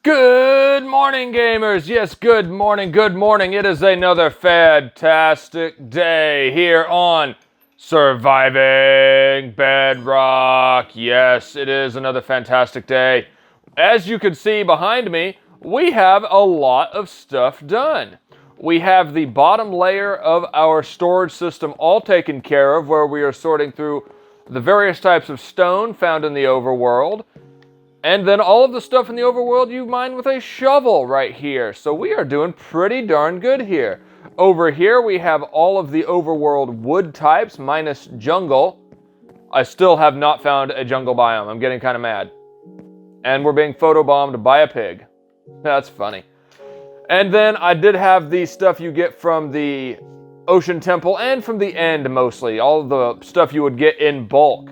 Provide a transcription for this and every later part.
Good morning, gamers. Yes, good morning, good morning. It is another fantastic day here on Surviving Bedrock. Yes, it is another fantastic day. As you can see behind me, we have a lot of stuff done. We have the bottom layer of our storage system all taken care of, where we are sorting through the various types of stone found in the overworld. And then all of the stuff in the overworld you mine with a shovel right here. So we are doing pretty darn good here. Over here we have all of the overworld wood types minus jungle. I still have not found a jungle biome. I'm getting kind of mad. And we're being photobombed by a pig. That's funny. And then I did have the stuff you get from the Ocean Temple and from the end mostly. All the stuff you would get in bulk.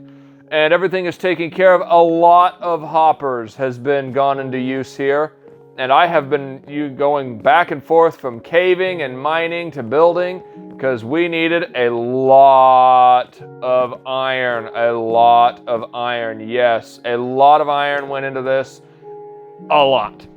And everything is taken care of. A lot of hoppers has been gone into use here. And I have been going back and forth from caving and mining to building because we needed a lot of iron. A lot of iron, yes. A lot of iron went into this. A lot.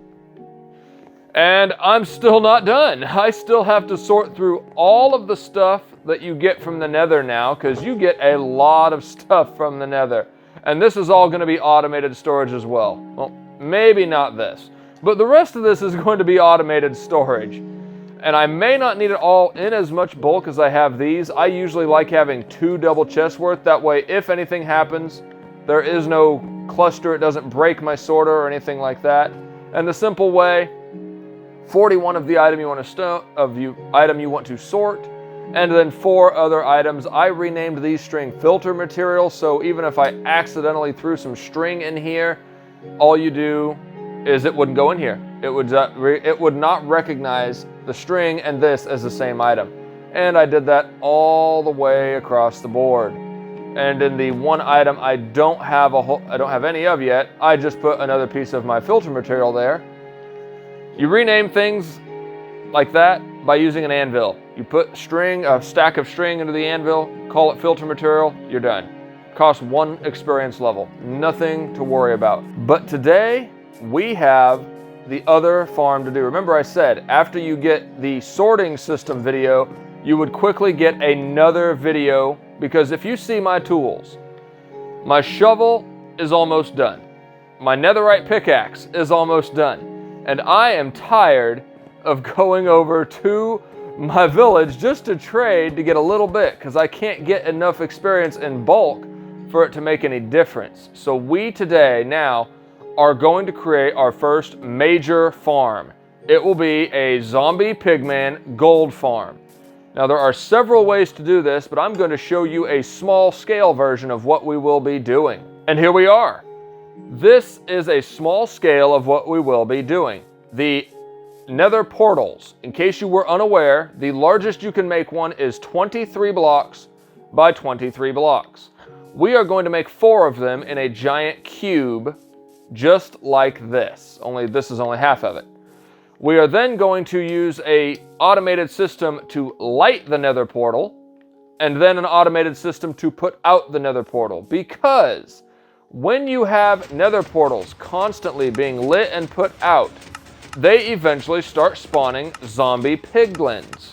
And I'm still not done. I still have to sort through all of the stuff that you get from the nether now, because you get a lot of stuff from the nether. And this is all going to be automated storage as well. Well, maybe not this, but the rest of this is going to be automated storage. And I may not need it all in as much bulk as I have these. I usually like having 2 double chests worth. That way, if anything happens, there is no cluster. It doesn't break my sorter or anything like that. And the simple way, 41 of the item you want to sort, and then 4 other items. I renamed these string filter material, so even if I accidentally threw some string in here, all you do is it wouldn't go in here. It would not recognize the string and this as the same item. And I did that all the way across the board. And in the one item I don't have any of yet, I just put another piece of my filter material there. You rename things like that by using an anvil. You put a stack of string into the anvil, call it filter material, you're done. Costs 1 experience level. Nothing to worry about. But today, we have the other farm to do. Remember I said, after you get the sorting system video, you would quickly get another video, because if you see my tools, my shovel is almost done. My netherite pickaxe is almost done. And I am tired of going over to my village just to trade to get a little bit, because I can't get enough experience in bulk for it to make any difference. So we today now are going to create our first major farm. It will be a zombie pigman gold farm. Now there are several ways to do this, but I'm going to show you a small scale version of what we will be doing. And here we are. This is a small scale of what we will be doing. The nether portals, in case you were unaware, the largest you can make one is 23 blocks by 23 blocks. We are going to make 4 of them in a giant cube, just like this, only this is only half of it. We are then going to use an automated system to light the nether portal, and then an automated system to put out the nether portal, because when you have nether portals constantly being lit and put out, they eventually start spawning zombie piglins,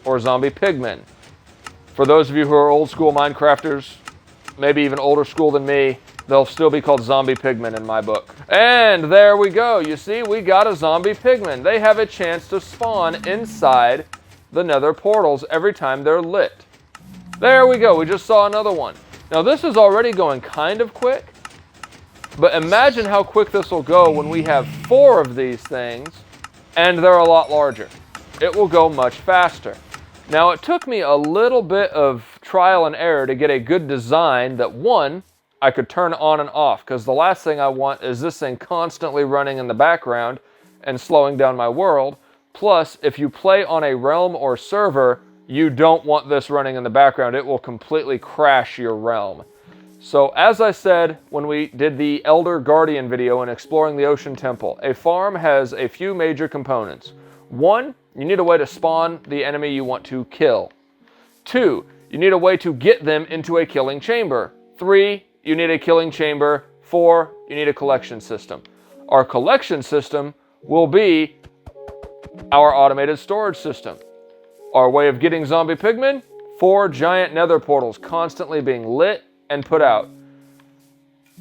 or zombie pigmen. For those of you who are old school Minecrafters, maybe even older school than me, they'll still be called zombie pigmen in my book. And there we go. You see, we got a zombie pigman. They have a chance to spawn inside the nether portals every time they're lit. There we go. We just saw another one. Now this is already going kind of quick. But imagine how quick this will go when we have 4 of these things and they're a lot larger. It will go much faster. Now it took me a little bit of trial and error to get a good design that, one, I could turn on and off, because the last thing I want is this thing constantly running in the background and slowing down my world. Plus, if you play on a realm or server, you don't want this running in the background. It will completely crash your realm. So as I said when we did the Elder Guardian video in exploring the Ocean Temple, a farm has a few major components. 1, you need a way to spawn the enemy you want to kill. 2, you need a way to get them into a killing chamber. 3, you need a killing chamber. 4, you need a collection system. Our collection system will be our automated storage system. Our way of getting zombie pigmen, 4 giant nether portals constantly being lit and put out.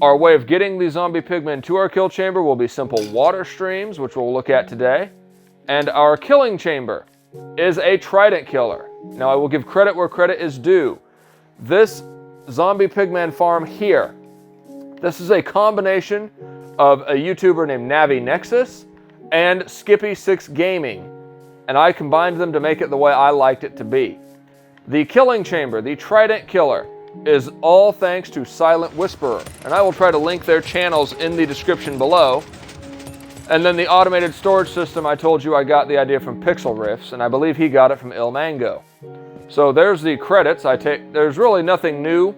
Our way of getting the zombie pigmen to our kill chamber will be simple water streams, which we'll look at today. And our killing chamber is a Trident killer. Now I will give credit where credit is due. This zombie pigman farm here, this is a combination of a YouTuber named NaviNexux and Skippy6 Gaming. And I combined them to make it the way I liked it to be. The killing chamber, the Trident killer, is all thanks to SilentWisperer. And I will try to link their channels in the description below. And then the automated storage system, I told you I got the idea from Pixel Riffs, and I believe he got it from Il Mango. So there's the credits. There's really nothing new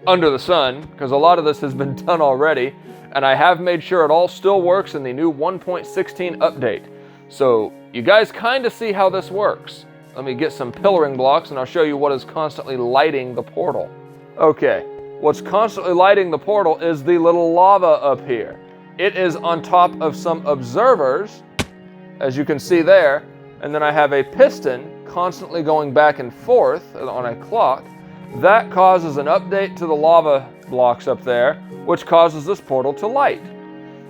under the sun, because a lot of this has been done already, and I have made sure it all still works in the new 1.16 update. So you guys kind of see how this works. Let me get some pillaring blocks, and I'll show you what is constantly lighting the portal. Okay, what's constantly lighting the portal is the little lava up here. It is on top of some observers, as you can see there, and then I have a piston constantly going back and forth on a clock. That causes an update to the lava blocks up there, which causes this portal to light.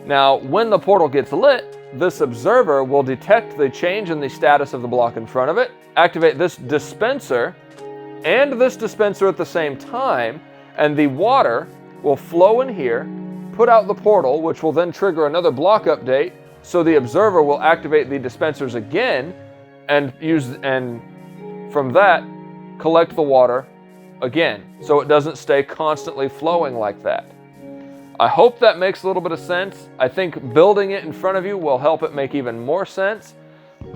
Now, when the portal gets lit, this observer will detect the change in the status of the block in front of it, activate this dispenser and this dispenser at the same time, and the water will flow in here, put out the portal, which will then trigger another block update, so the observer will activate the dispensers again and from that collect the water again, so it doesn't stay constantly flowing like that. I hope that makes a little bit of sense. I think building it in front of you will help it make even more sense.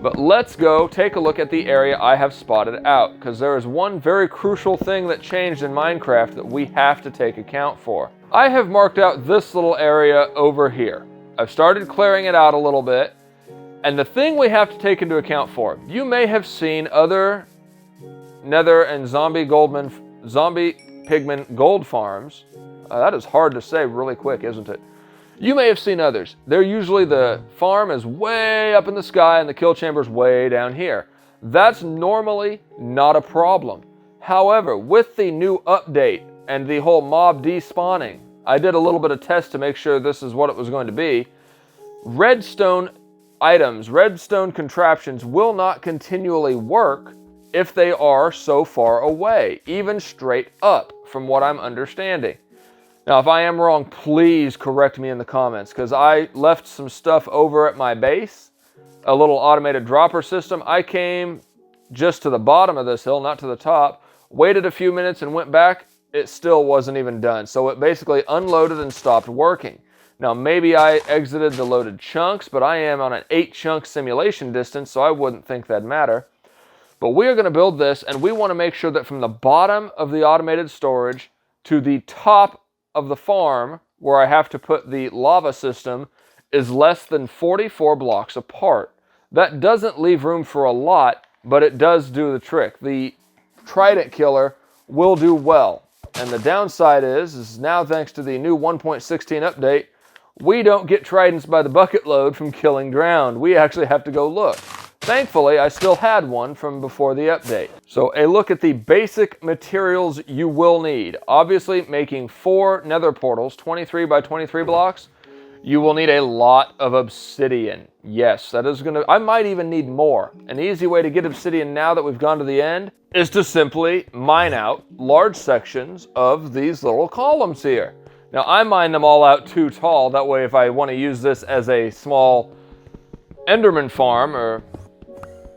But let's go take a look at the area I have spotted out, because there is one very crucial thing that changed in Minecraft that we have to take account for. I have marked out this little area over here. I've started clearing it out a little bit, and the thing we have to take into account for, you may have seen other nether and zombie pigman gold farms. That is hard to say really quick, isn't it? You may have seen others. They're usually, the farm is way up in the sky and the kill chamber's way down here. That's normally not a problem. However, with the new update and the whole mob despawning, I did a little bit of test to make sure this is what it was going to be. Redstone items, redstone contraptions will not continually work if they are so far away, even straight up, from what I'm understanding. Now, if I am wrong, please correct me in the comments, because I left some stuff over at my base, a little automated dropper system. I came just to the bottom of this hill, not to the top, waited a few minutes and went back. It still wasn't even done. So it basically unloaded and stopped working. Now, maybe I exited the loaded chunks, but I am on an 8-chunk simulation distance, so I wouldn't think that'd matter. But we are going to build this, and we want to make sure that from the bottom of the automated storage to the top of the farm, where I have to put the lava system, is less than 44 blocks apart. That doesn't leave room for a lot, but it does do the trick. The Trident will do well. And the downside is now thanks to the new 1.16 update, we don't get Tridents by the bucket load from killing ground. We actually have to go look. Thankfully, I still had one from before the update. So a look at the basic materials you will need. Obviously, making 4 nether portals, 23 by 23 blocks, you will need a lot of obsidian. Yes, that is gonna, I might even need more. An easy way to get obsidian now that we've gone to the end is to simply mine out large sections of these little columns here. Now, I mine them all out too tall. That way, if I want to use this as a small Enderman farm, or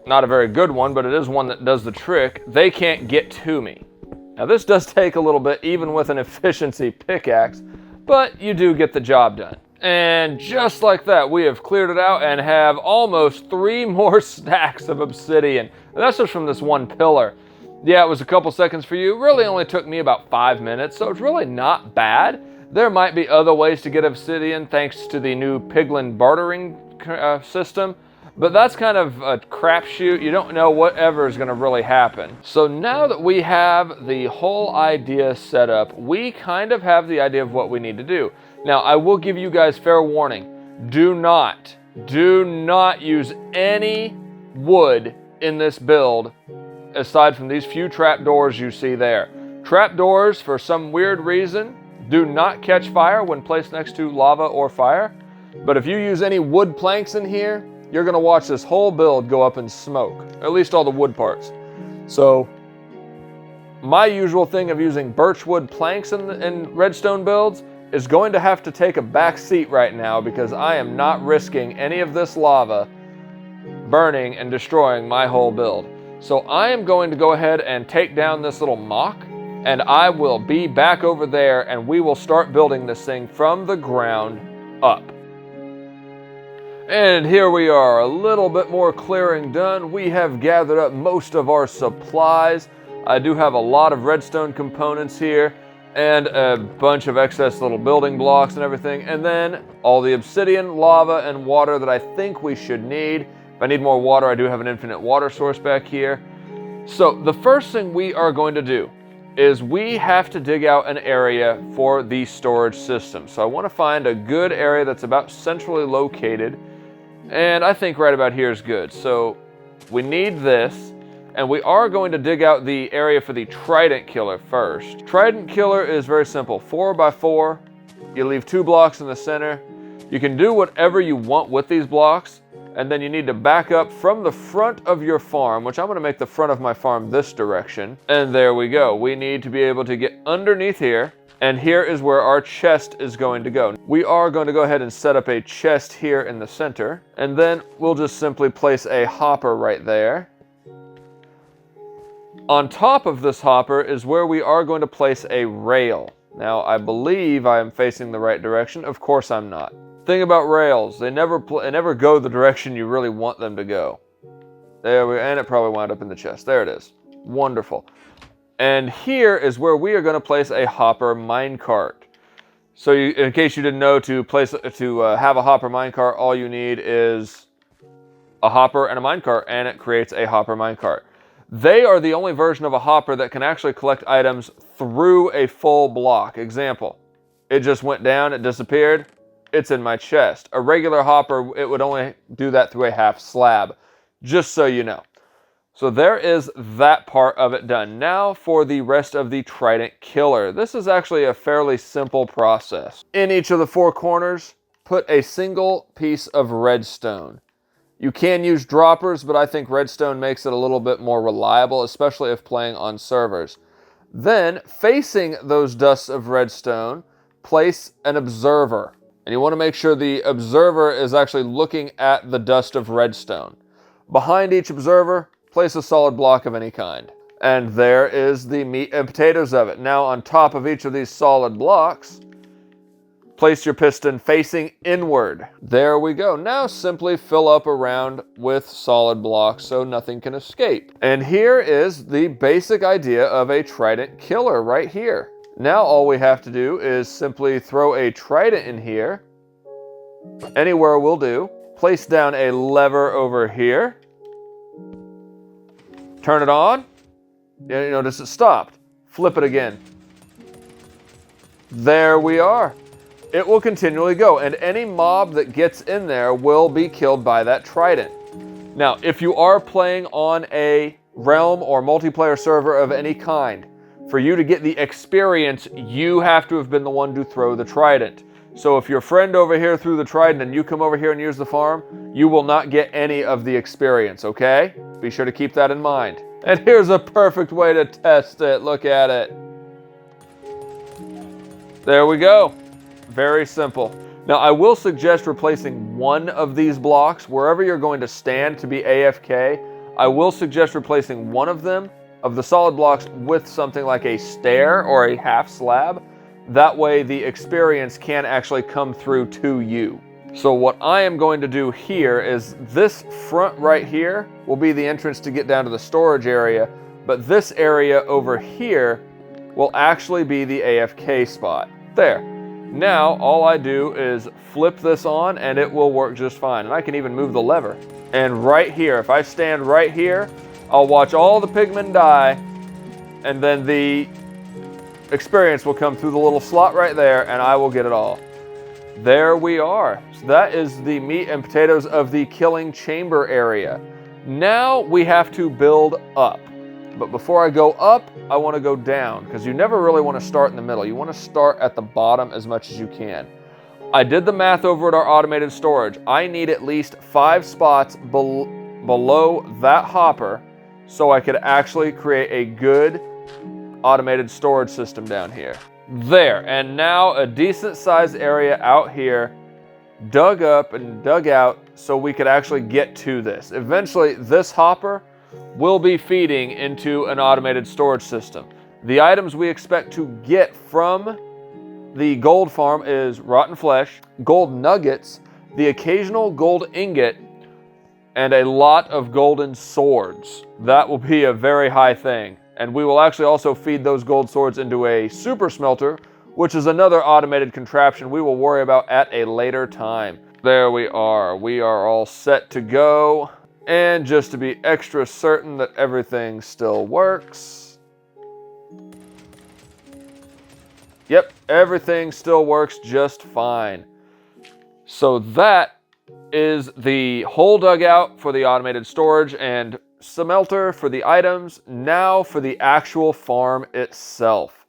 not a very good one, but it is one that does the trick, they can't get to me. Now, this does take a little bit, even with an efficiency pickaxe, but you do get the job done. And just like that, we have cleared it out and have almost 3 more stacks of obsidian. And that's just from this one pillar. Yeah, it was a couple seconds for you. Really only took me about 5 minutes, so it's really not bad. There might be other ways to get obsidian thanks to the new Pigman bartering system, but that's kind of a crapshoot. You don't know whatever is going to really happen. So now that we have the whole idea set up, we kind of have the idea of what we need to do. Now, I will give you guys fair warning. Do not Do not use any wood in this build aside from these few trapdoors you see there. Trapdoors, for some weird reason, do not catch fire when placed next to lava or fire. But if you use any wood planks in here, you're going to watch this whole build go up in smoke. At least all the wood parts. So, my usual thing of using birchwood planks in redstone builds is going to have to take a back seat right now because I am not risking any of this lava burning and destroying my whole build. So I am going to go ahead and take down this little mock, and I will be back over there and we will start building this thing from the ground up. And here we are, a little bit more clearing done. We have gathered up most of our supplies. I do have a lot of redstone components here and a bunch of excess little building blocks and everything. And then all the obsidian, lava, and water that I think we should need. If I need more water, I do have an infinite water source back here. So the first thing we are going to do is we have to dig out an area for the storage system. So I want to find a good area that's about centrally located. And I think right about here is good. So we need this. And we are going to dig out the area for the Trident killer first. Trident killer is very simple. 4x4. You leave 2 blocks in the center. You can do whatever you want with these blocks. And then you need to back up from the front of your farm, which I'm going to make the front of my farm this direction. And there we go. We need to be able to get underneath here. And here is where our chest is going to go. We are going to go ahead and set up a chest here in the center. And then we'll just simply place a hopper right there. On top of this hopper is where we are going to place a rail. Now, I believe I am facing the right direction. Of course I'm not. Thing about rails, they never go the direction you really want them to go. And it probably wound up in the chest. There it is. Wonderful. And here is where we are going to place a hopper minecart. So in case you didn't know, to have a hopper minecart, all you need is a hopper and a minecart, and it creates a hopper minecart. They are the only version of a hopper that can actually collect items through a full block. Example, it just went down, it disappeared. It's in my chest. A regular hopper, it would only do that through a half slab, just so you know. So there is that part of it done. Now for the rest of the Trident killer. This is actually a fairly simple process. In each of the 4 corners, put a single piece of redstone. You can use droppers, but I think redstone makes it a little bit more reliable, especially if playing on servers. Then, facing those dusts of redstone, place an observer. And you want to make sure the observer is actually looking at the dust of redstone. Behind each observer, place a solid block of any kind. And there is the meat and potatoes of it. Now on top of each of these solid blocks, place your piston facing inward. There we go. Now simply fill up around with solid blocks so nothing can escape. And here is the basic idea of a Trident killer right here. Now all we have to do is simply throw a Trident in here. Anywhere will do. Place down a lever over here. Turn it on. You notice it stopped. Flip it again. There we are. It will continually go, and any mob that gets in there will be killed by that Trident. Now, if you are playing on a realm or multiplayer server of any kind, for you to get the experience, you have to have been the one to throw the Trident. So if your friend over here threw the Trident and you come over here and use the farm, you will not get any of the experience, okay? Be sure to keep that in mind. And here's a perfect way to test it. Look at it. There we go. Very simple. Now, I will suggest replacing one of these blocks wherever you're going to stand to be AFK. I will suggest replacing one of them, of the solid blocks, with something like a stair or a half slab. That way the experience can actually come through to you. So what I am going to do here is this front right here will be the entrance to get down to the storage area, but this area over here will actually be the AFK spot. There. Now all I do is flip this on and it will work just fine. And I can even move the lever. And right here, if I stand right here, I'll watch all the pigmen die, and then the experience will come through the little slot right there, and I will get it all. There we are. So that is the meat and potatoes of the killing chamber area. Now we have to build up. But before I go up, I want to go down, because you never really want to start in the middle. You want to start at the bottom as much as you can. I did the math over at our automated storage. I need at least 5 spots below that hopper so I could actually create a good automated storage system down here. There, and now a decent sized area out here, dug up and dug out so we could actually get to this. Eventually, this hopper will be feeding into an automated storage system. The items we expect to get from the gold farm is rotten flesh, gold nuggets, the occasional gold ingot, and a lot of golden swords. That will be a very high thing. And we will actually also feed those gold swords into a super smelter, which is another automated contraption we will worry about at a later time. There we are. We are all set to go. And just to be extra certain that everything still works. Yep, everything still works just fine. So that is the whole dugout for the automated storage and smelter for the items. Now for the actual farm itself.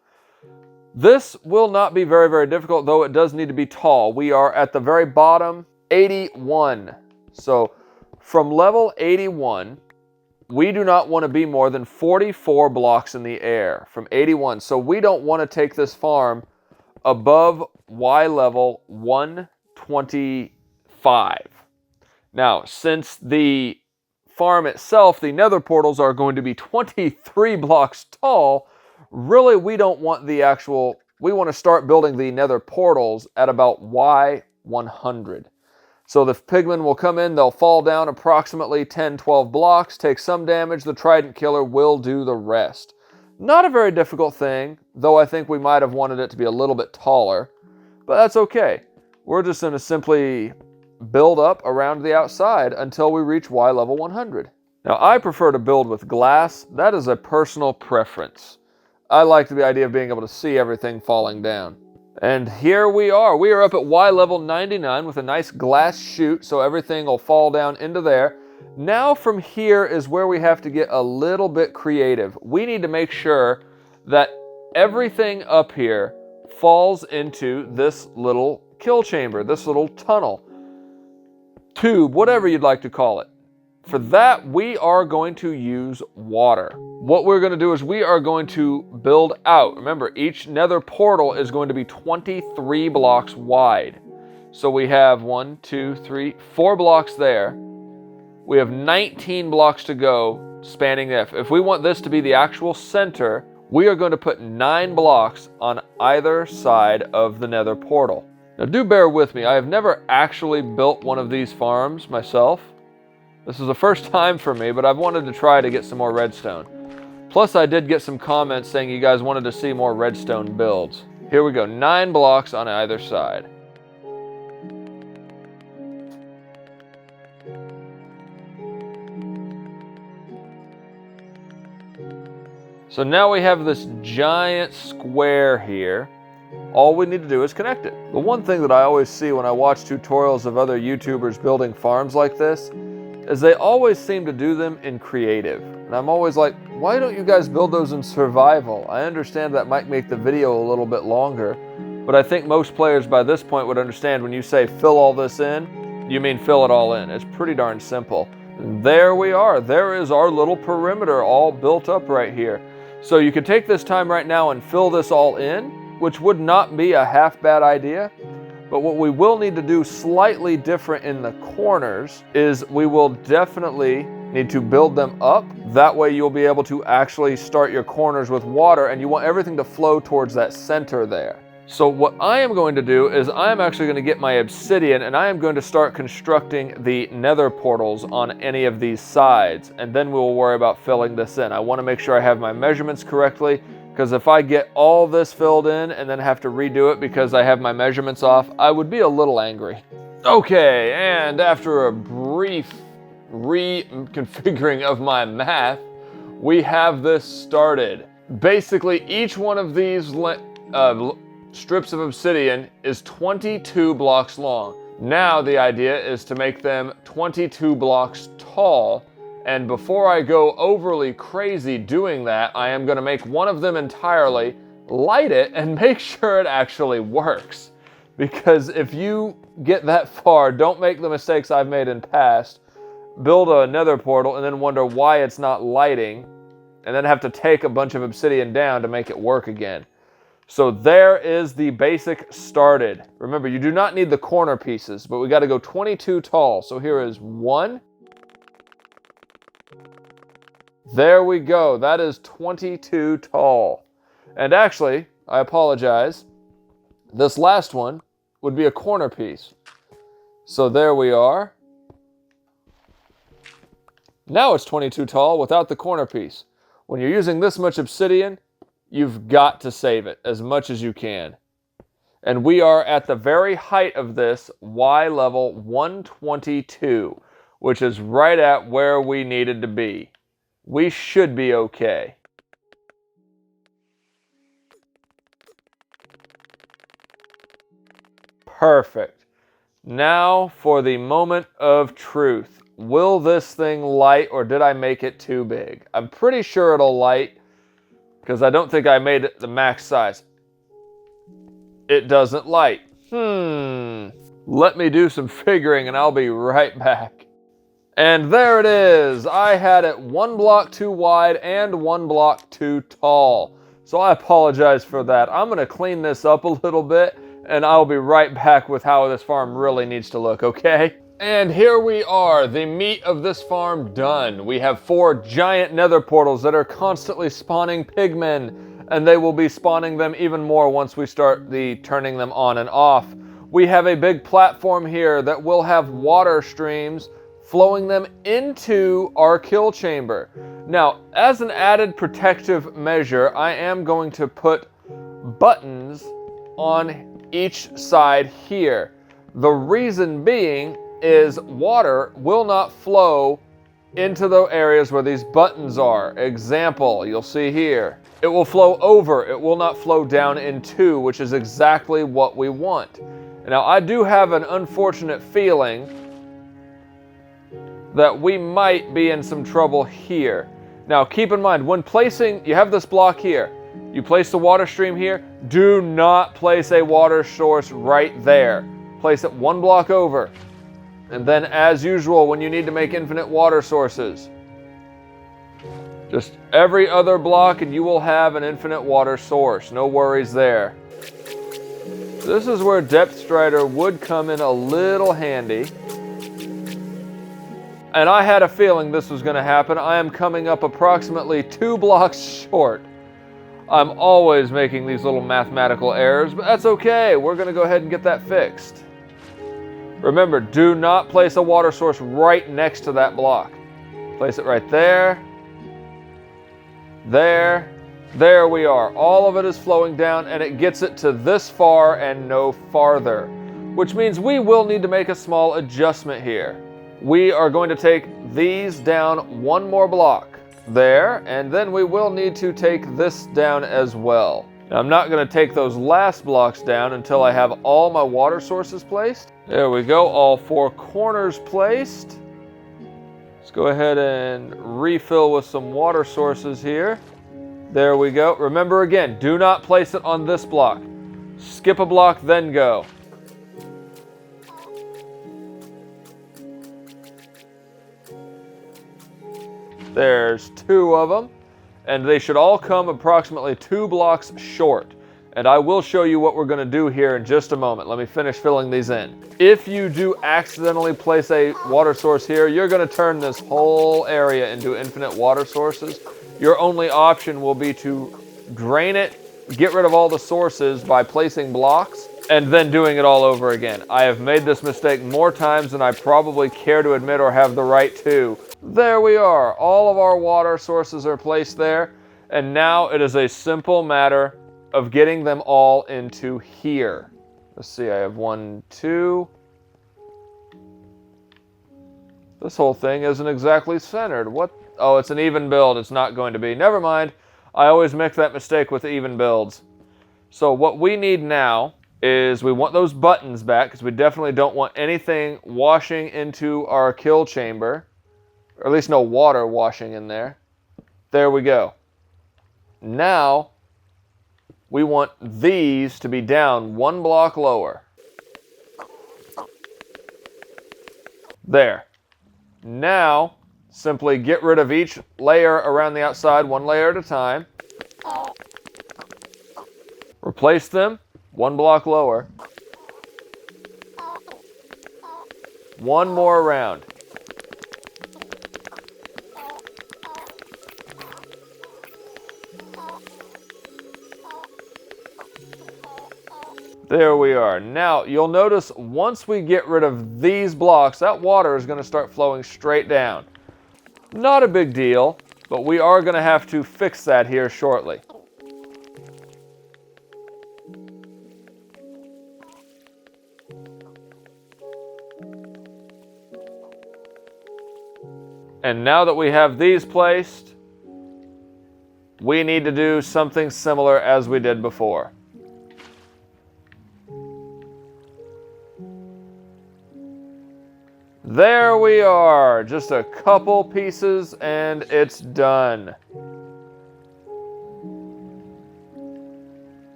This will not be very, very difficult, though it does need to be tall. We are at the very bottom, 81. So from level 81, we do not want to be more than 44 blocks in the air from 81. So we don't want to take this farm above Y level 125. Now, since the farm itself, the nether portals are going to be 23 blocks tall, really we don't want the actual, we want to start building the nether portals at about Y100. So the Pigman will come in, they'll fall down approximately 10-12 blocks, take some damage, the Trident killer will do the rest. Not a very difficult thing, though I think we might have wanted it to be a little bit taller, but that's okay. We're just going to simply build up around the outside until we reach Y level 100. Now I prefer to build with glass. That is a personal preference. I like the idea of being able to see everything falling down. And here we are. We are up at Y level 99 with a nice glass chute, so everything will fall down into there. Now from here is where we have to get a little bit creative. We need to make sure that everything up here falls into this little kill chamber, this little tunnel, tube, whatever you'd like to call it. For that, we are going to use water. What we're going to do is we are going to build out. Remember, each nether portal is going to be 23 blocks wide. So we have 1, 2, 3, 4 blocks there. We have 19 blocks to go spanning this. If we want this to be the actual center, we are going to put 9 blocks on either side of the nether portal. Now do bear with me, I have never actually built one of these farms myself. This is the first time for me, but I've wanted to try to get some more redstone. Plus I did get some comments saying you guys wanted to see more redstone builds. Here we go, 9 blocks on either side. So now we have this giant square here. All we need to do is connect it. The one thing that I always see when I watch tutorials of other YouTubers building farms like this is they always seem to do them in creative. And I'm always like, why don't you guys build those in survival? I understand that might make the video a little bit longer, but I think most players by this point would understand when you say fill all this in, you mean fill it all in. It's pretty darn simple. And there we are. There is our little perimeter all built up right here. So you could take this time right now and fill this all in, which would not be a half bad idea. But what we will need to do slightly different in the corners is we will definitely need to build them up. That way you'll be able to actually start your corners with water, and you want everything to flow towards that center there. So what I am going to do is I am actually going to get my obsidian and I am going to start constructing the nether portals on any of these sides, and then we will worry about filling this in. I want to make sure I have my measurements correctly, because if I get all this filled in and then have to redo it because I have my measurements off, I would be a little angry. Okay, and after a brief reconfiguring of my math, we have this started. Basically, each one of these strips of obsidian is 22 blocks long. Now the idea is to make them 22 blocks tall, and before I go overly crazy doing that, I am going to make one of them entirely, light it, and make sure it actually works. Because if you get that far, don't make the mistakes I've made in past. Build a nether portal and then wonder why it's not lighting, and then have to take a bunch of obsidian down to make it work again. So there is the basic started. Remember, you do not need the corner pieces, but we got to go 22 tall. So here is 1. There we go. That is 22 tall. And actually, I apologize. This last one would be a corner piece. So there we are. Now it's 22 tall without the corner piece. When you're using this much obsidian, you've got to save it as much as you can. And we are at the very height of this, Y level 122, which is right at where we needed to be. We should be okay. Perfect. Now for the moment of truth. Will this thing light, or did I make it too big? I'm pretty sure it'll light, because I don't think I made it the max size. It doesn't light. Let me do some figuring and I'll be right back. And there it is. I had it 1 block too wide and 1 block too tall. So I apologize for that. I'm going to clean this up a little bit and I'll be right back with how this farm really needs to look, okay? And here we are, the meat of this farm done. We have 4 giant nether portals that are constantly spawning pigmen, and they will be spawning them even more once we start turning them on and off. We have a big platform here that will have water streams flowing them into our kill chamber. Now, as an added protective measure, I am going to put buttons on each side here. The reason being is water will not flow into the areas where these buttons are. Example, you'll see here. It will flow over, it will not flow down into, which is exactly what we want. Now, I do have an unfortunate feeling that we might be in some trouble here. Now, keep in mind, when placing, you have this block here. You place the water stream here. Do not place a water source right there. Place it 1 block over. And then, as usual, when you need to make infinite water sources, just every other block and you will have an infinite water source. No worries there. This is where Depth Strider would come in a little handy. And I had a feeling this was going to happen. I am coming up approximately 2 blocks short. I'm always making these little mathematical errors, but that's okay. We're going to go ahead and get that fixed. Remember, do not place a water source right next to that block. Place it right there. There. There we are. All of it is flowing down, and it gets it to this far and no farther, which means we will need to make a small adjustment here. We are going to take these down 1 more block there, and then we will need to take this down as well. Now, I'm not going to take those last blocks down until I have all my water sources placed. There we go, all 4 corners placed. Let's go ahead and refill with some water sources here. There we go. Remember again, do not place it on this block. Skip a block, then go. There's 2 of them, and they should all come approximately 2 blocks short. And I will show you what we're going to do here in just a moment. Let me finish filling these in. If you do accidentally place a water source here, you're going to turn this whole area into infinite water sources. Your only option will be to drain it, get rid of all the sources by placing blocks, and then doing it all over again. I have made this mistake more times than I probably care to admit or have the right to. There we are. All of our water sources are placed there, and now it is a simple matter of getting them all into here. Let's see, I have 1, 2. This whole thing isn't exactly centered. What? Oh, it's an even build. It's not going to be. Never mind. I always make that mistake with even builds. So what we need now is we want those buttons back because we definitely don't want anything washing into our kill chamber, or at least no water washing in there. There we go. Now we want these to be down 1 block lower. There. Now simply get rid of each layer around the outside 1 layer at a time. Replace them 1 block lower. 1 more round. There we are. Now you'll notice once we get rid of these blocks, that water is going to start flowing straight down. Not a big deal, but we are going to have to fix that here shortly. And now that we have these placed, we need to do something similar as we did before. There we are, just a couple pieces and it's done.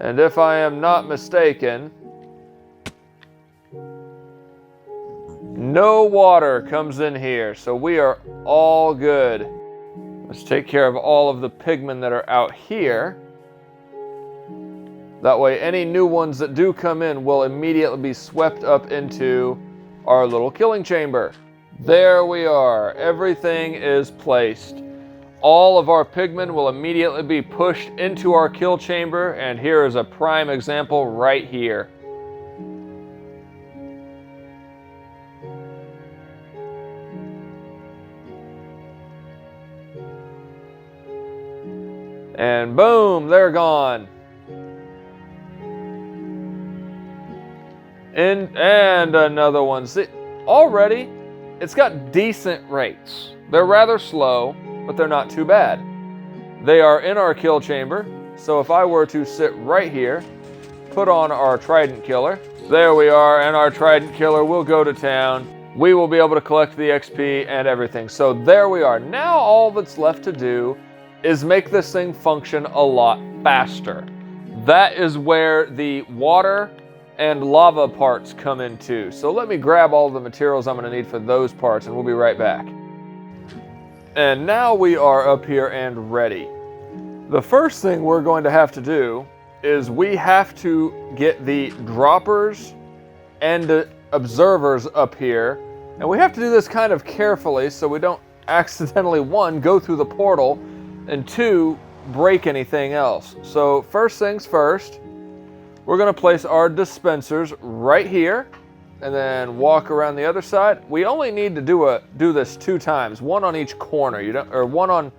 And if I am not mistaken, no water comes in here, so we are all good. Let's take care of all of the pigmen that are out here. That way any new ones that do come in will immediately be swept up into our little killing chamber. There we are. Everything is placed. All of our pigmen will immediately be pushed into our kill chamber, and here is a prime example right here. And boom, they're gone. And another one. See, already, it's got decent rates. They're rather slow, but they're not too bad. They are in our kill chamber, so if I were to sit right here, put on our Trident killer, there we are, and our Trident killer will go to town. We will be able to collect the XP and everything. So there we are. Now all that's left to do is make this thing function a lot faster. That is where the water and lava parts come in too. So let me grab all the materials I'm going to need for those parts and we'll be right back. And now we are up here and ready. The first thing we're going to have to do is we have to get the droppers and the observers up here. And we have to do this kind of carefully so we don't accidentally, 1, go through the portal, and 2, break anything else. So first things first, we're going to place our dispensers right here and then walk around the other side. We only need to do this 2 times, 1 on each corner, or 1 on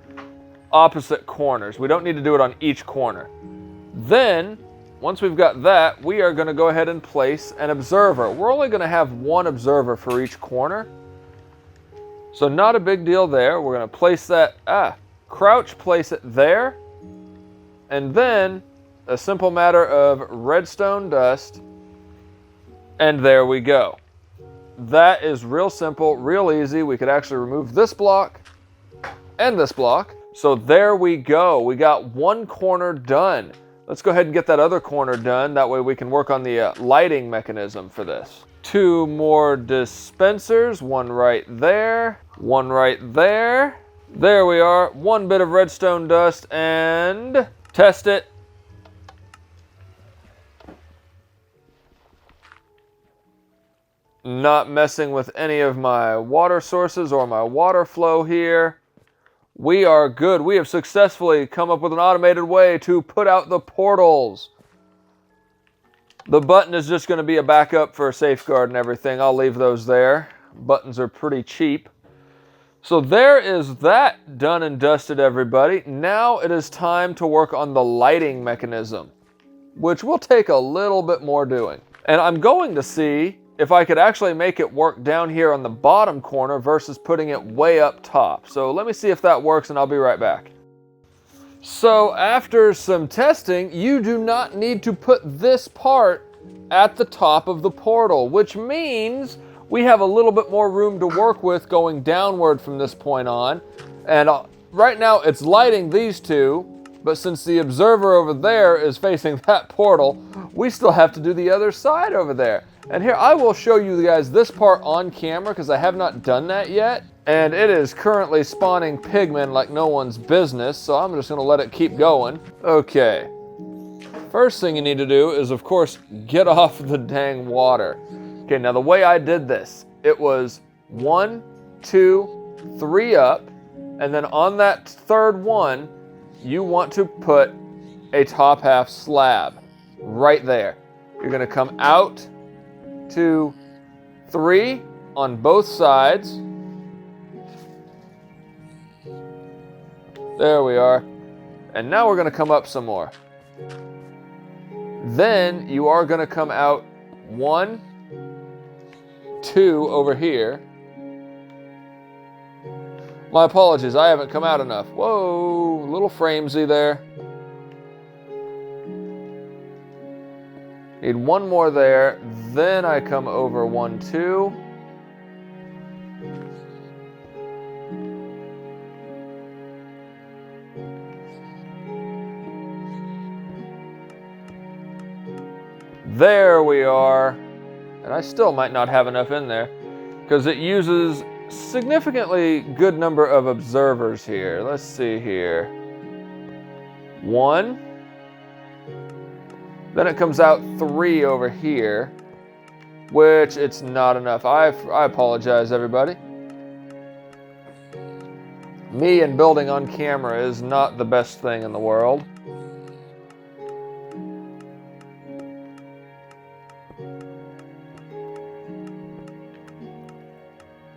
opposite corners. We don't need to do it on each corner. Then, once we've got that, we are going to go ahead and place an observer. We're only going to have 1 observer for each corner. So not a big deal there. We're going to place that, crouch, place it there. And then a simple matter of redstone dust, and there we go. That is real simple, real easy. We could actually remove this block and this block. So there we go. We got 1 corner done. Let's go ahead and get that other corner done. That way we can work on the lighting mechanism for this. 2 more dispensers, 1 right there, 1 right there. There we are. 1 bit of redstone dust and test it. Not messing with any of my water sources or my water flow here. We are good. We have successfully come up with an automated way to put out the portals. The button is just going to be a backup for a safeguard and everything. I'll leave those there. Buttons are pretty cheap. So there is that done and dusted, everybody. Now it is time to work on the lighting mechanism, which will take a little bit more doing. And I'm going to see if I could actually make it work down here on the bottom corner versus putting it way up top. So let me see if that works and I'll be right back. So after some testing, you do not need to put this part at the top of the portal, which means we have a little bit more room to work with going downward from this point on. And right now it's lighting these two, but since the observer over there is facing that portal, we still have to do the other side over there. And here, I will show you guys this part on camera because I have not done that yet. And it is currently spawning pigmen like no one's business, so I'm just gonna let it keep going. Okay. First thing you need to do is, of course, get off the dang water. Okay, now the way I did this, it was 1, 2, 3 up, and then on that third one, you want to put a top half slab right there. You're gonna come out, 2, 3 on both sides. There we are. And now we're gonna come up some more. Then you are gonna come out 1, 2 over here. My apologies, I haven't come out enough. Whoa, a little framesy there. Need 1 more there. Then I come over 1, 2. There we are. And I still might not have enough in there because it uses significantly good number of observers here. Let's see here. 1. Then it comes out 3 over here, which it's not enough. I apologize, everybody. Me and building on camera is not the best thing in the world.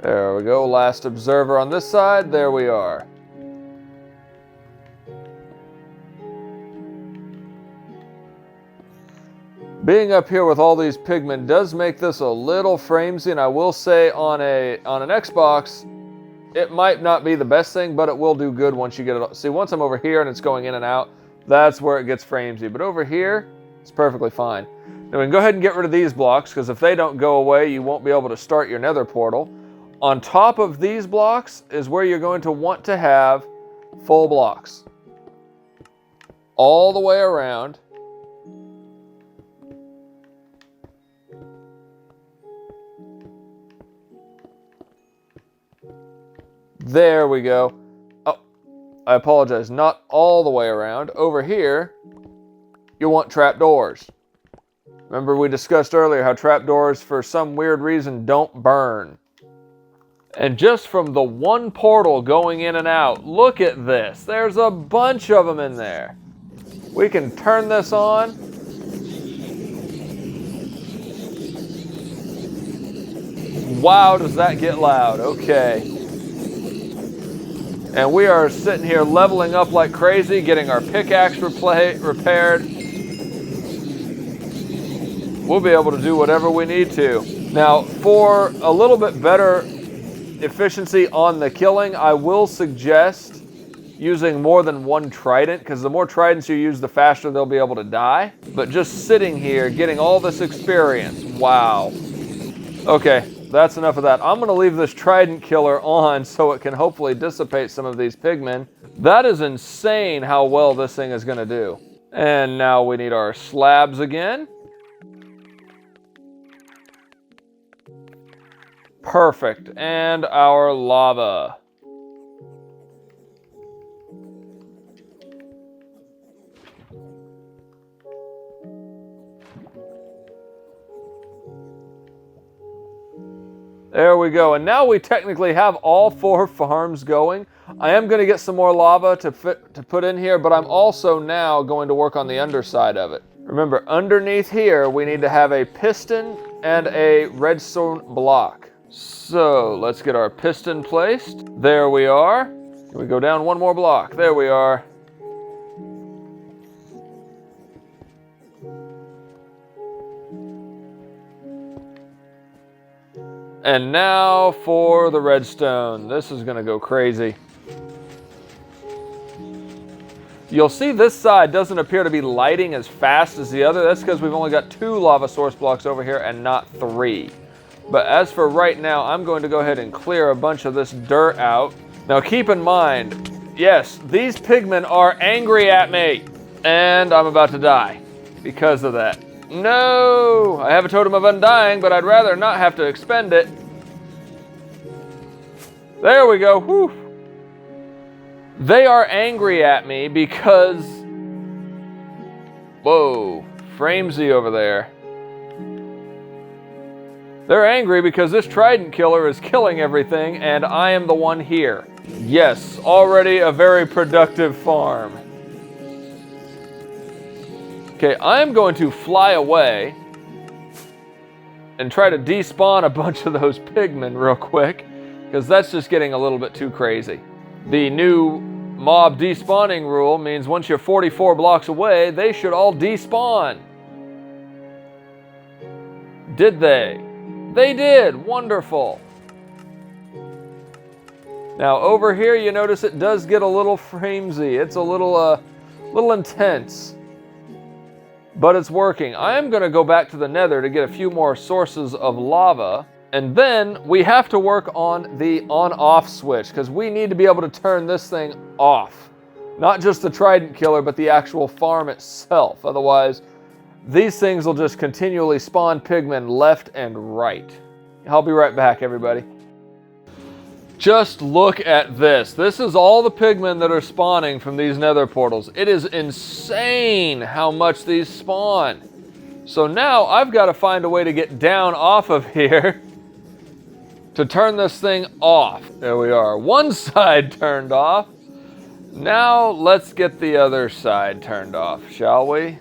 There we go, last observer on this side, there we are. Being up here with all these pigmen does make this a little framesy, and I will say on an Xbox, it might not be the best thing, but it will do good once you get it. See, once I'm over here and it's going in and out, that's where it gets framesy. But over here, it's perfectly fine. Now we can go ahead and get rid of these blocks, because if they don't go away, you won't be able to start your nether portal. On top of these blocks is where you're going to want to have full blocks. All the way around. There we go. Oh, I apologize, not all the way around. Over here, you want trapdoors. Remember we discussed earlier how trapdoors, for some weird reason, don't burn. And just from the one portal going in and out, look at this. There's a bunch of them in there. We can turn this on. Wow, does that get loud. Okay. And we are sitting here leveling up like crazy, getting our pickaxe repaired. We'll be able to do whatever we need to. Now, for a little bit better efficiency on the killing, I will suggest using more than 1 trident, because the more tridents you use, the faster they'll be able to die. But just sitting here, getting all this experience, wow. Okay, that's enough of that. I'm going to leave this trident killer on so it can hopefully dissipate some of these pigmen. That is insane how well this thing is going to do. And now we need our slabs again. Perfect. And our lava. There we go. And now we technically have all 4 farms going. I am going to get some more lava to put in here, but I'm also now going to work on the underside of it. Remember, underneath here, we need to have a piston and a redstone block. So let's get our piston placed. There we are. We go down 1 more block. There we are. And now for the redstone. This is going to go crazy. You'll see this side doesn't appear to be lighting as fast as the other. That's because we've only got 2 lava source blocks over here and not 3. But as for right now, I'm going to go ahead and clear a bunch of this dirt out. Now keep in mind, yes, these pigmen are angry at me. And I'm about to die because of that. No! I have a totem of undying, but I'd rather not have to expend it. There we go. Whew. They are angry at me because... Whoa. Framesy over there. They're angry because this Trident killer is killing everything, and I am the one here. Yes, already a very productive farm. Okay, I'm going to fly away and try to despawn a bunch of those pigmen real quick, because that's just getting a little bit too crazy. The new mob despawning rule means once you're 44 blocks away, they should all despawn. Did they? They did. Wonderful. Now over here, you notice it does get a little framesy. It's a little intense. But it's working. I am going to go back to the nether to get a few more sources of lava. And then we have to work on the on-off switch, because we need to be able to turn this thing off. Not just the Trident killer, but the actual farm itself. Otherwise, these things will just continually spawn pigmen left and right. I'll be right back, everybody. Just look at this. This is all the pigmen that are spawning from these nether portals. It is insane how much these spawn. So now I've got to find a way to get down off of here to turn this thing off. There we are. One side turned off. Now let's get the other side turned off, shall we?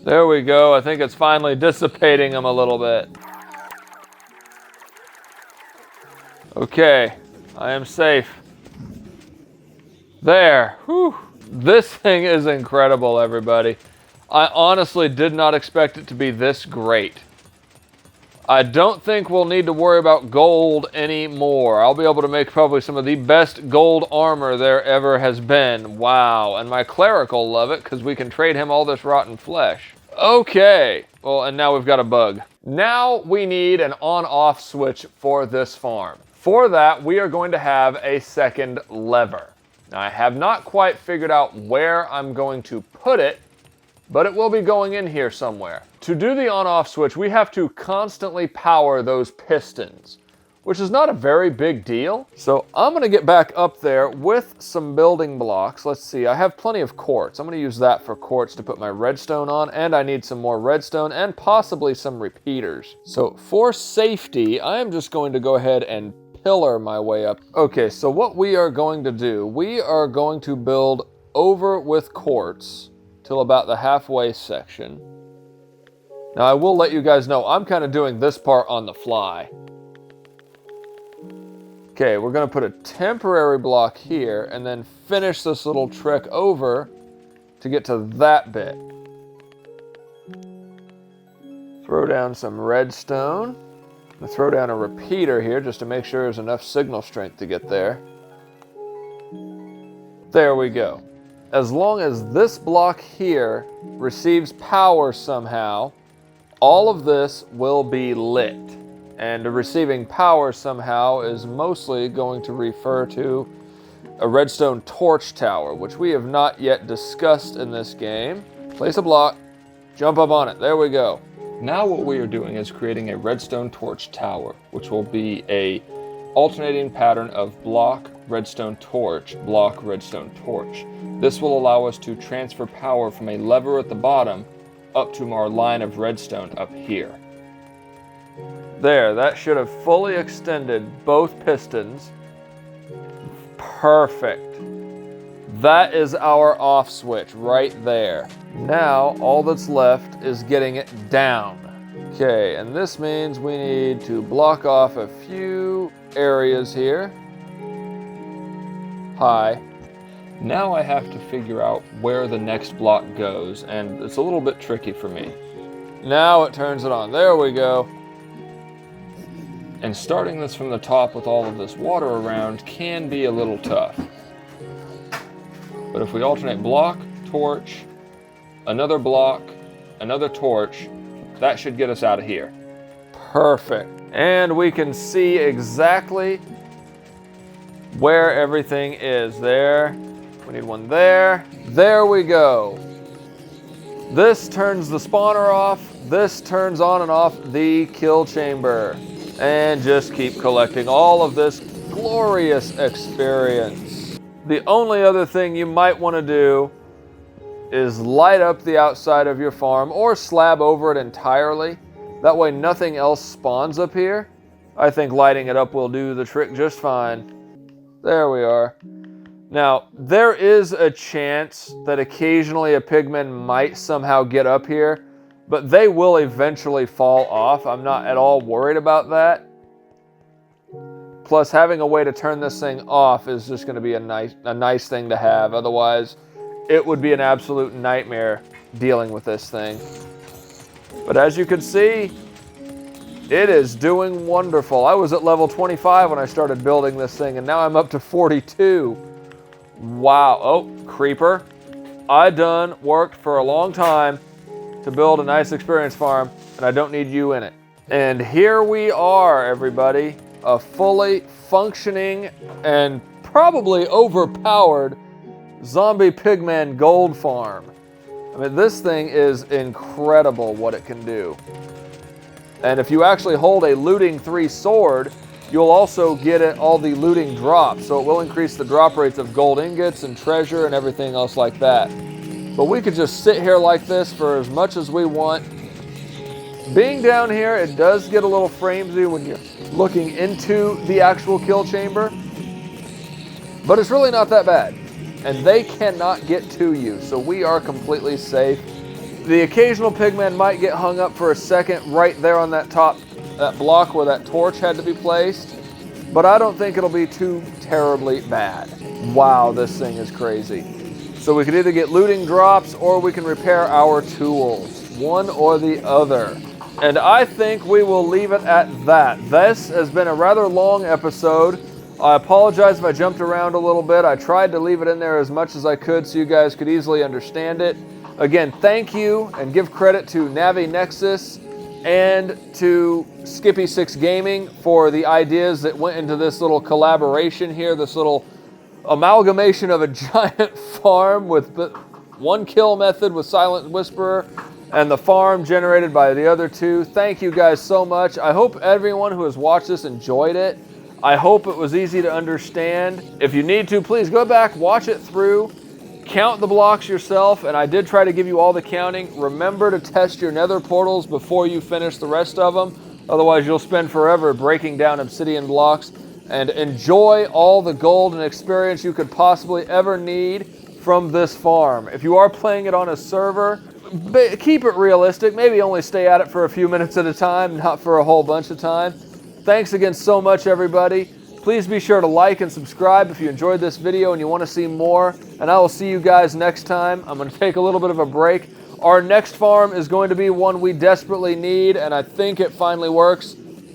There we go. I think it's finally dissipating them a little bit. Okay, I am safe. There. Whew. This thing is incredible, everybody. I honestly did not expect it to be this great. I don't think we'll need to worry about gold anymore. I'll be able to make probably some of the best gold armor there ever has been. Wow. And my cleric will love it because we can trade him all this rotten flesh. Okay. Well, and now we've got a bug. Now we need an on-off switch for this farm. For that, we are going to have a second lever. Now, I have not quite figured out where I'm going to put it, but it will be going in here somewhere. To do the on-off switch, we have to constantly power those pistons, which is not a very big deal. So I'm gonna get back up there with some building blocks. Let's see, I have plenty of quartz. I'm gonna use that for quartz to put my redstone on, and I need some more redstone and possibly some repeaters. So for safety, I am just going to go ahead and pillar my way up. Okay, so what we are going to do, we are going to build over with quartz till about the halfway section. Now I will let you guys know, I'm kind of doing this part on the fly. Okay, we're gonna put a temporary block here and then finish this little trek over to get to that bit. Throw down some redstone. I'm gonna throw down a repeater here just to make sure there's enough signal strength to get there. There we go. As long as this block here receives power somehow, all of this will be lit. And receiving power somehow is mostly going to refer to a redstone torch tower, which we have not yet discussed in this game. Place a block, jump up on it, there we go. Now what we are doing is creating a redstone torch tower, which will be a alternating pattern of block, redstone torch, block, redstone torch. This will allow us to transfer power from a lever at the bottom up to our line of redstone up here. There, that should have fully extended both pistons. Perfect. That is our off switch right there. Now, all that's left is getting it down. Okay, and this means we need to block off a few areas here. High. Now I have to figure out where the next block goes, and it's a little bit tricky for me. Now it turns it on. There we go. And starting this from the top with all of this water around can be a little tough. But if we alternate block, torch, another block, another torch, that should get us out of here. Perfect. And we can see exactly where everything is. There. We need one there. There we go. This turns the spawner off. This turns on and off the kill chamber. And just keep collecting all of this glorious experience. The only other thing you might want to do is light up the outside of your farm or slab over it entirely. That way nothing else spawns up here. I think lighting it up will do the trick just fine. There we are. Now, there is a chance that occasionally a pigman might somehow get up here, but they will eventually fall off. I'm not at all worried about that. Plus, having a way to turn this thing off is just going to be a nice thing to have. Otherwise, it would be an absolute nightmare dealing with this thing. But as you can see, it is doing wonderful. I was at level 25 when I started building this thing, and now I'm up to 42. Wow. Oh, creeper. I done worked for a long time to build a nice experience farm, and I don't need you in it. And here we are, everybody. A fully functioning and probably overpowered zombie pigman gold farm. I mean, this thing is incredible what it can do. And if you actually hold a looting 3 sword, you'll also get all the looting drops. So it will increase the drop rates of gold ingots and treasure and everything else like that. But we could just sit here like this for as much as we want. Being down here, it does get a little framesy when you're looking into the actual kill chamber. But it's really not that bad. And they cannot get to you, so we are completely safe. The occasional pigman might get hung up for a second right there on that block where that torch had to be placed, but I don't think it'll be too terribly bad. Wow, this thing is crazy. So we could either get looting drops or we can repair our tools, one or the other. And I think we will leave it at that. This has been a rather long episode. I apologize if I jumped around a little bit. I tried to leave it in there as much as I could so you guys could easily understand it. Again, thank you and give credit to NaviNexux and to Skippy6 Gaming for the ideas that went into this little collaboration here, this little amalgamation of a giant farm with one kill method with SilentWisperer and the farm generated by the other two. Thank you guys so much. I hope everyone who has watched this enjoyed it. I hope it was easy to understand. If you need to, please go back, watch it through, count the blocks yourself, and I did try to give you all the counting. Remember to test your nether portals before you finish the rest of them. Otherwise, you'll spend forever breaking down obsidian blocks. And enjoy all the gold and experience you could possibly ever need from this farm. If you are playing it on a server, keep it realistic. Maybe only stay at it for a few minutes at a time, not for a whole bunch of time. Thanks again so much, everybody. Please be sure to like and subscribe if you enjoyed this video and you want to see more. And I will see you guys next time. I'm going to take a little bit of a break. Our next farm is going to be one we desperately need, and I think it finally works.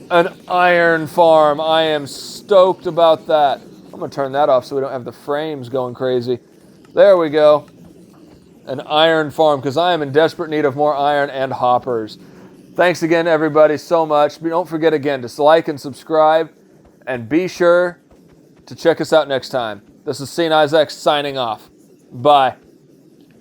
An iron farm. I am stoked about that. I'm going to turn that off so we don't have the frames going crazy. There we go. An iron farm, because I am in desperate need of more iron and hoppers. Thanks again, everybody, so much. Don't forget again to like and subscribe, and be sure to check us out next time. This is SilentWisperer signing off. Bye.